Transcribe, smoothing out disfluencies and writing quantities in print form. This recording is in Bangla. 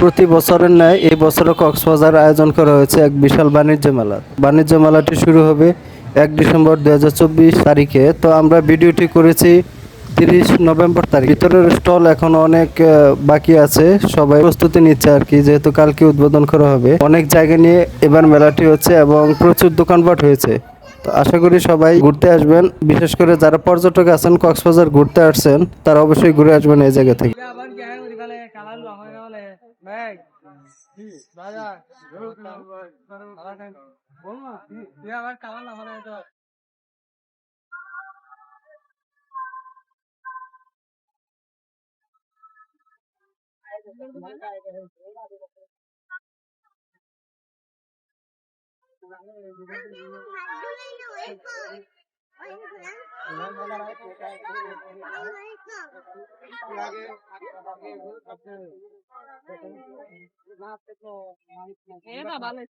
প্রতি বছরের ন্যায় এই বছরও কক্সবাজার আয়োজন করা হয়েছে এক বিশাল বাণিজ্য মেলা। বাণিজ্য মেলাটি শুরু হবে 1 ডিসেম্বর 2024 তারিখে। তো আমরা ভিডিওটি করেছি 30 নভেম্বর তারিখ। ভিতরের স্টল এখন অনেক বাকি আছে, সবাই প্রস্তুতি নিচ্ছে আর কি, যেহেতু কালকে উদ্বোধন করা হবে। অনেক জায়গা নিয়ে এবার মেলাটি হচ্ছে এবং প্রচুর দোকানপাট হয়েছে। তো আশা করি সবাই ঘুরতে আসবেন, বিশেষ করে যারা পর্যটক আছেন কক্সবাজার ঘুরতে আসছেন তারা অবশ্যই ঘুরে আসবেন এই জায়গা থেকে।